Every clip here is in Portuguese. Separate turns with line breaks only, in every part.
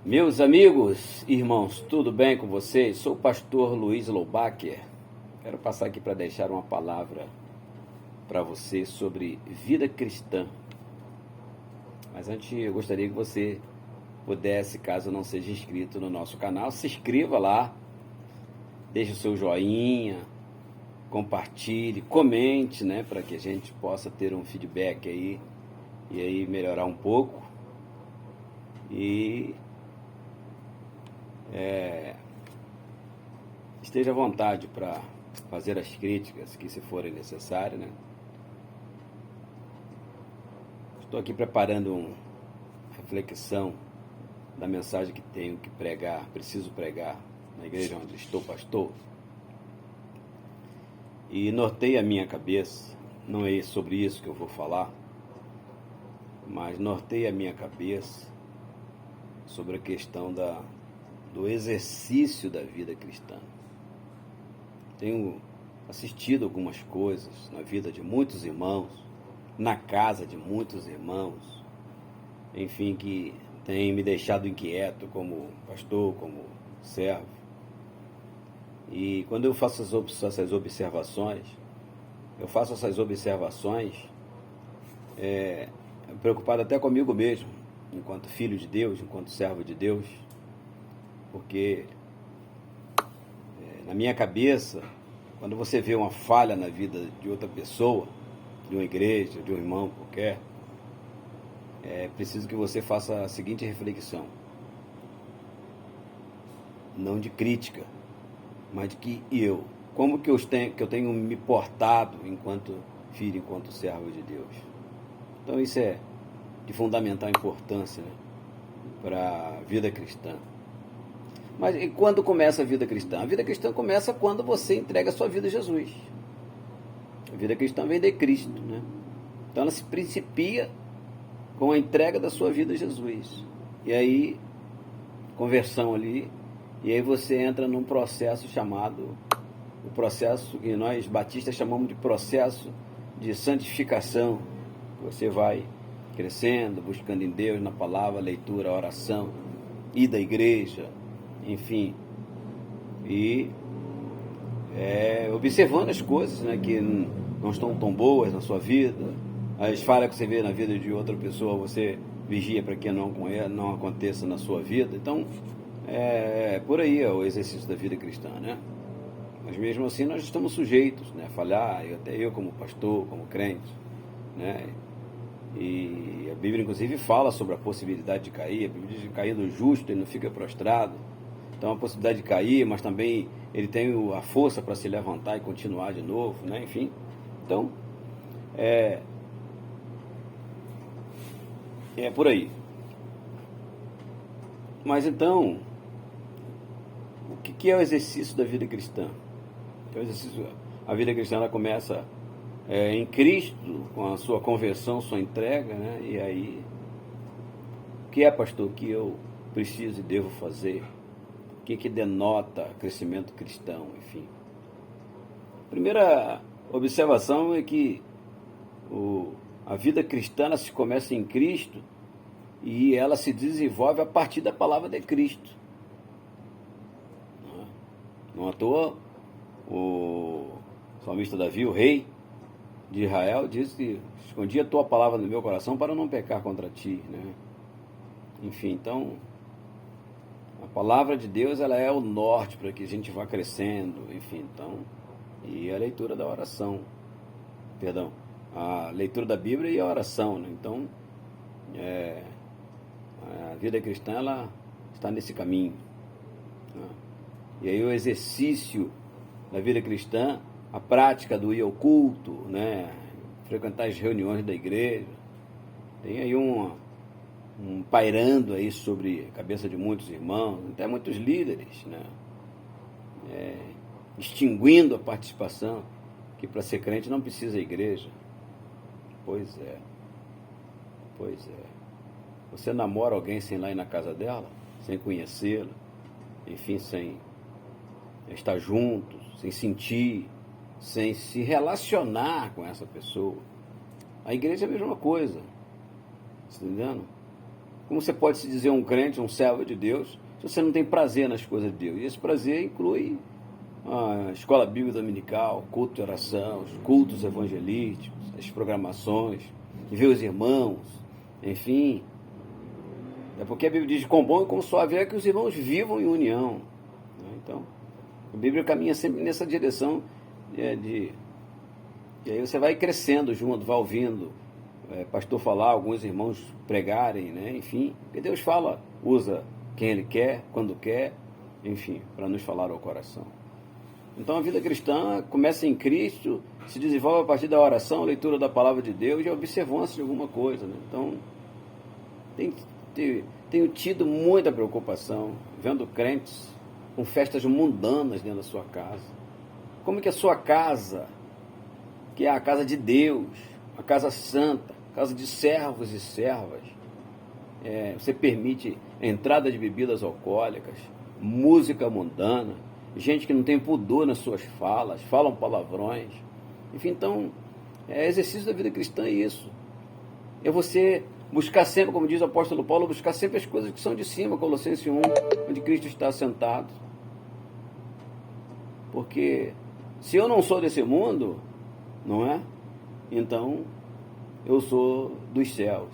Meus amigos, irmãos, tudo bem com vocês? Sou o pastor Luiz Loubacher. Quero passar aqui para deixar uma palavra para você sobre vida cristã. Mas antes eu gostaria que você pudesse, caso não seja inscrito no nosso canal, se inscreva lá, deixe o seu joinha, compartilhe, comente, né, para que a gente possa ter um feedback aí e aí melhorar um pouco. E esteja à vontade para fazer as críticas que se forem necessárias, né? Estou aqui preparando uma reflexão da mensagem que tenho que pregar, preciso pregar na igreja onde estou pastor. E nortei a minha cabeça, não é sobre isso que eu vou falar, mas nortei a minha cabeça sobre a questão do exercício da vida cristã. Tenho assistido algumas coisas na vida de muitos irmãos, na casa de muitos irmãos, enfim, que tem me deixado inquieto como pastor, como servo. E quando eu faço essas observações, preocupado até comigo mesmo, enquanto filho de Deus, enquanto servo de Deus, porque na minha cabeça, quando você vê uma falha na vida de outra pessoa, de uma igreja, de um irmão qualquer, é preciso que você faça a seguinte reflexão: não de crítica, mas de que como que eu tenho me portado enquanto filho, enquanto servo de Deus. Então isso é de fundamental importância, né, para a vida cristã. Mas e quando começa a vida cristã? A vida cristã começa quando você entrega a sua vida a Jesus. A vida cristã vem de Cristo, né? Então ela se principia com a entrega da sua vida a Jesus. E aí, conversão ali, e aí você entra num processo chamado, o processo que nós batistas chamamos de processo de santificação. Você vai crescendo, buscando em Deus, na palavra, leitura, oração, ir da igreja, enfim, e observando as coisas, né, que não estão tão boas na sua vida, as falhas que você vê na vida de outra pessoa, você vigia para que não aconteça na sua vida. Então, por aí é o exercício da vida cristã, né? Mas mesmo assim nós estamos sujeitos, né, a falhar, até eu como pastor, como crente, né? E a Bíblia inclusive fala sobre a possibilidade de cair. A Bíblia diz que cair do justo, ele não fica prostrado. Então a possibilidade de cair, mas também ele tem a força para se levantar e continuar de novo, né? Enfim, então é por aí. Mas então, o que é o exercício da vida cristã? A vida cristã ela começa em Cristo, com a sua conversão, sua entrega, né? E aí, o que é, pastor, que eu preciso e devo fazer? O que denota crescimento cristão, enfim. A primeira observação é que a vida cristã se começa em Cristo e ela se desenvolve a partir da palavra de Cristo. Não à toa, o salmista Davi, o rei de Israel, disse que escondi a tua palavra no meu coração para não pecar contra ti, né? Enfim, então a palavra de Deus ela é o norte para que a gente vá crescendo, enfim, então, e a leitura da oração, a leitura da Bíblia e a oração, né? Então, a vida cristã ela está nesse caminho, né? E aí o exercício da vida cristã, a prática do ir ao culto, né? Frequentar as reuniões da igreja, tem aí um pairando aí sobre a cabeça de muitos irmãos, até muitos líderes, né? Extinguindo a participação, que para ser crente não precisa igreja. Pois é. Você namora alguém sem ir lá na casa dela, sem conhecê-la, enfim, sem estar juntos, sem sentir, sem se relacionar com essa pessoa. A igreja é a mesma coisa, tá entendendo? Como você pode se dizer um crente, um servo de Deus, se você não tem prazer nas coisas de Deus? E esse prazer inclui a escola bíblica dominical, culto de oração, os cultos evangelísticos, as programações, ver os irmãos, enfim. É porque a Bíblia diz: quão bom e quão suave é que os irmãos vivam em união. Então, a Bíblia caminha sempre nessa direção e aí você vai crescendo junto, vai ouvindo pastor falar, alguns irmãos pregarem, né? Enfim, porque Deus fala, usa quem Ele quer, quando quer, enfim, para nos falar ao coração. Então a vida cristã começa em Cristo, se desenvolve a partir da oração, leitura da palavra de Deus e a observância de alguma coisa, né? Então, tenho tido muita preocupação vendo crentes com festas mundanas dentro da sua casa. Como que a sua casa, que é a casa de Deus, a casa santa, casa de servos e servas, você permite entrada de bebidas alcoólicas, música mundana, gente que não tem pudor nas suas falas, falam palavrões. Enfim, então, exercício da vida cristã é isso. É você buscar sempre, como diz o apóstolo Paulo, buscar sempre as coisas que são de cima, Colossenses 1, onde Cristo está sentado. Porque se eu não sou desse mundo, não é? Então, eu sou dos céus.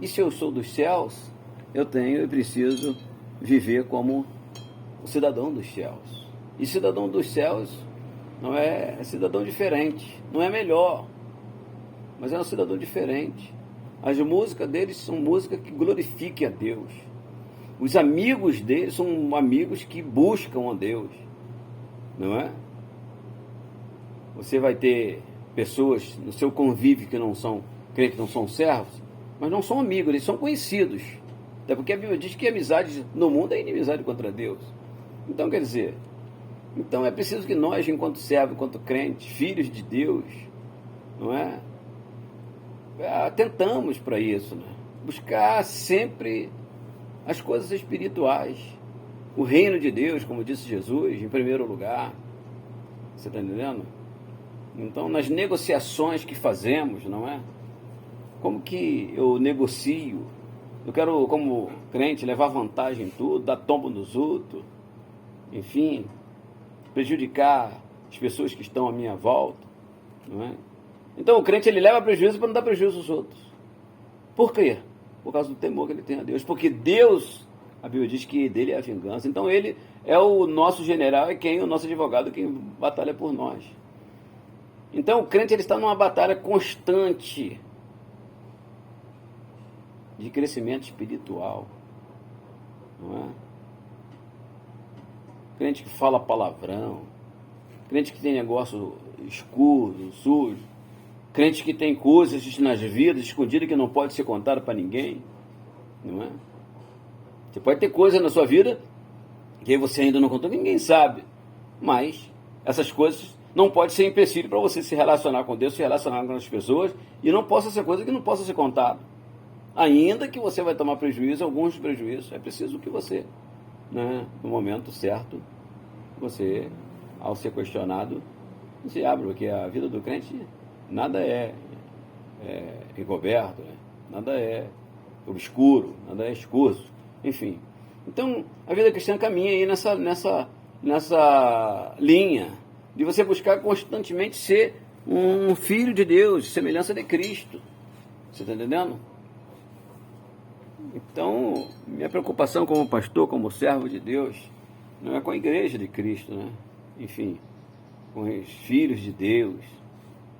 E se eu sou dos céus, eu preciso viver como o cidadão dos céus. E cidadão dos céus não é cidadão diferente, não é melhor, mas é um cidadão diferente. As músicas deles são músicas que glorifiquem a Deus. Os amigos deles são amigos que buscam a Deus, não é? Você vai ter pessoas no seu convívio que não são crentes, não são servos, mas não são amigos, eles são conhecidos. Até porque a Bíblia diz que a amizade no mundo é inimizade contra Deus. Então, quer dizer, é preciso que nós, enquanto servos, enquanto crentes, filhos de Deus, não é? Atentamos para isso, né? Buscar sempre as coisas espirituais, o reino de Deus, como disse Jesus, em primeiro lugar. Você está entendendo? Então, nas negociações que fazemos, não é? Como que eu negocio? Eu quero, como crente, levar vantagem em tudo, dar tombo nos outros, enfim, prejudicar as pessoas que estão à minha volta, não é? Então o crente, ele leva prejuízo para não dar prejuízo aos outros. Por quê? Por causa do temor que ele tem a Deus. Porque Deus, a Bíblia diz que dele é a vingança. Então ele é o nosso general, o nosso advogado, quem batalha por nós. Então o crente, ele está numa batalha constante de crescimento espiritual, não é? Crente que fala palavrão, crente que tem negócio escuro, sujo, crente que tem coisas nas vidas escondidas que não pode ser contada para ninguém, não é? Você pode ter coisa na sua vida que você ainda não contou, que ninguém sabe, mas essas coisas não podem ser empecilho para você se relacionar com Deus, se relacionar com as pessoas, e não possa ser coisa que não possa ser contada. Ainda que você vai tomar prejuízo, alguns prejuízos, é preciso que você, né, no momento certo, você, ao ser questionado, se abre, porque a vida do crente, nada é encoberto, né? Nada é obscuro, nada é escuso, enfim. Então, a vida cristã caminha aí nessa linha de você buscar constantemente ser um filho de Deus, semelhança de Cristo. Você está entendendo? Então, minha preocupação como pastor, como servo de Deus, não é com a igreja de Cristo, né? Enfim, com os filhos de Deus,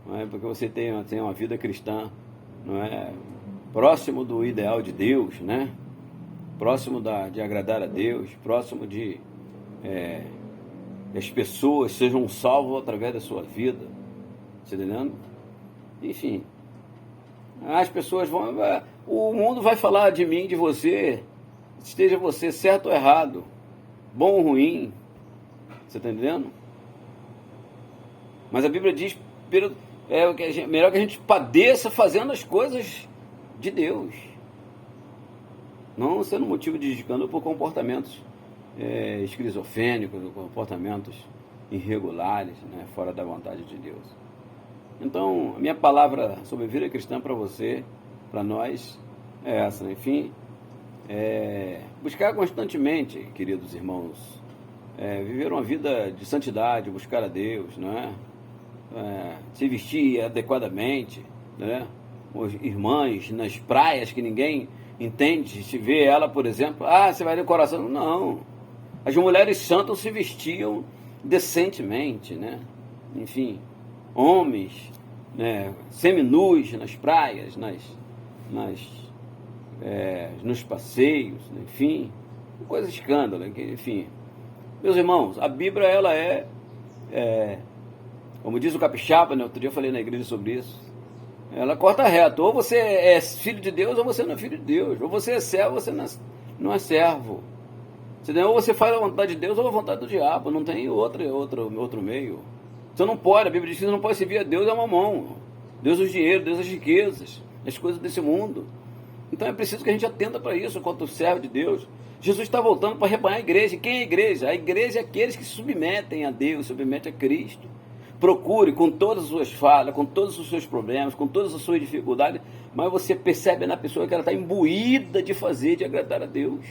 não é? Porque você tem uma vida cristã, não é? Próximo do ideal de Deus, né? Próximo de agradar a Deus, próximo de que as pessoas sejam salvas através da sua vida, você está entendendo? Enfim, as pessoas vão, o mundo vai falar de mim, de você, esteja você certo ou errado, bom ou ruim, você está entendendo? Mas a Bíblia diz, melhor que a gente padeça fazendo as coisas de Deus, não sendo motivo de escândalo por comportamentos esquizofrênicos, comportamentos irregulares, né, fora da vontade de Deus. Então, a minha palavra sobre vida cristã para você, para nós, é essa, né? Enfim, buscar constantemente, queridos irmãos, viver uma vida de santidade, buscar a Deus, não é? Se vestir adequadamente, né? Os irmãs nas praias que ninguém entende, se vê ela, por exemplo, você vai no coração. Não, as mulheres santas se vestiam decentemente, né? Enfim, homens, né, seminus nas praias, nos passeios, enfim, coisa escândalo, enfim. Meus irmãos, a Bíblia, ela como diz o capixaba, né, outro dia eu falei na igreja sobre isso, ela corta reto, ou você é filho de Deus, ou você não é filho de Deus, ou você é servo, ou você não é servo. Ou você faz a vontade de Deus, ou a vontade do diabo, não tem outro meio. Você não pode, a Bíblia diz que você não pode servir a Deus é mamão, Deus é o dinheiro, Deus é as riquezas, as coisas desse mundo. Então é preciso que a gente atenda para isso, enquanto servo de Deus. Jesus está voltando para arrebanhar a igreja. E quem é a igreja? A igreja é aqueles que se submetem a Deus, submetem a Cristo. Procure com todas as suas falhas, com todos os seus problemas, com todas as suas dificuldades, mas você percebe na pessoa que ela está imbuída de fazer, de agradar a Deus.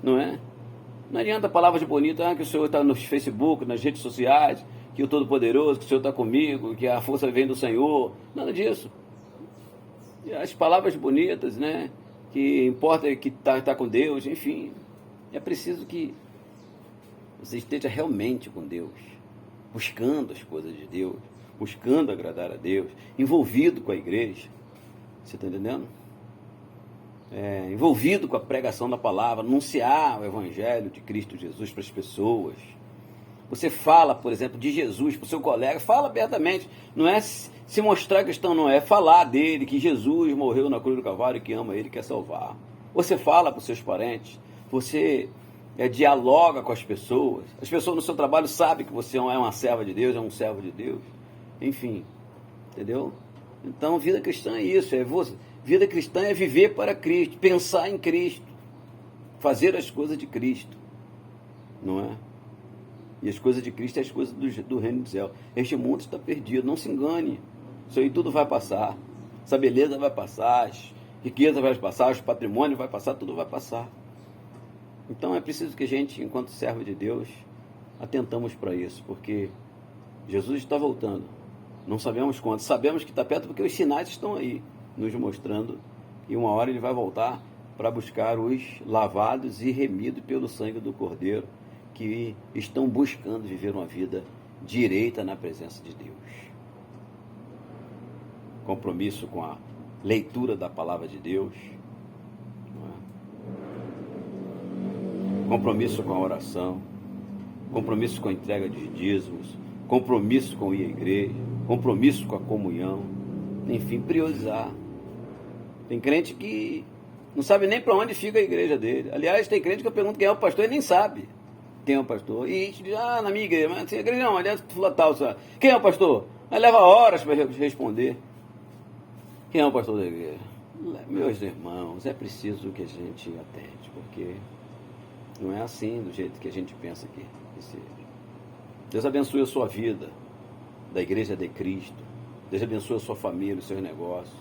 Não é? Não adianta palavras bonitas, que o Senhor está no Facebook, nas redes sociais, que o Todo-Poderoso, que o Senhor está comigo, que a força vem do Senhor. Nada disso. As palavras bonitas, né? Que importa que tá com Deus, enfim. É preciso que você esteja realmente com Deus, buscando as coisas de Deus, buscando agradar a Deus, envolvido com a igreja. Você está entendendo? Envolvido com a pregação da palavra, anunciar o Evangelho de Cristo Jesus para as pessoas. Você fala, por exemplo, de Jesus para o seu colega, fala abertamente. Não é se mostrar cristão, não é falar dele, que Jesus morreu na cruz do Calvário, que ama ele, quer salvar. Você fala para os seus parentes, você dialoga com as pessoas no seu trabalho sabem que você é uma serva de Deus, é um servo de Deus, enfim, entendeu? Então, vida cristã é isso, vida cristã é viver para Cristo, pensar em Cristo, fazer as coisas de Cristo, não é? E as coisas de Cristo é as coisas do reino do céu. Este mundo está perdido, não se engane. Isso aí tudo vai passar. Essa beleza vai passar, as riquezas vai passar, os patrimônios vai passar, tudo vai passar. Então é preciso que a gente, enquanto servo de Deus, atentamos para isso, porque Jesus está voltando. Não sabemos quando, sabemos que está perto porque os sinais estão aí, nos mostrando, e uma hora ele vai voltar para buscar os lavados e remidos pelo sangue do Cordeiro, que estão buscando viver uma vida direita na presença de Deus. Compromisso com a leitura da palavra de Deus, compromisso com a oração, compromisso com a entrega de dízimos, compromisso com ir à igreja, compromisso com a comunhão, enfim, priorizar. Tem crente que não sabe nem para onde fica a igreja dele. Aliás, tem crente que eu pergunto quem é o pastor e nem sabe. Quem é o pastor? E a gente diz, na minha igreja, mas a igreja não, aliás, tal, sabe? Quem é o pastor? Aí leva horas para responder. Quem é o pastor da igreja? Meus irmãos, é preciso que a gente atente, porque não é assim do jeito que a gente pensa que seja. Deus abençoe a sua vida, da igreja de Cristo. Deus abençoe a sua família, os seus negócios.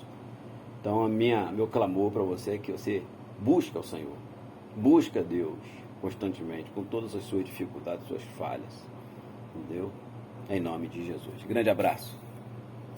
Então, meu clamor para você é que você busque ao Senhor. Busque a Deus constantemente, com todas as suas dificuldades, suas falhas. Entendeu? Em nome de Jesus. Grande abraço.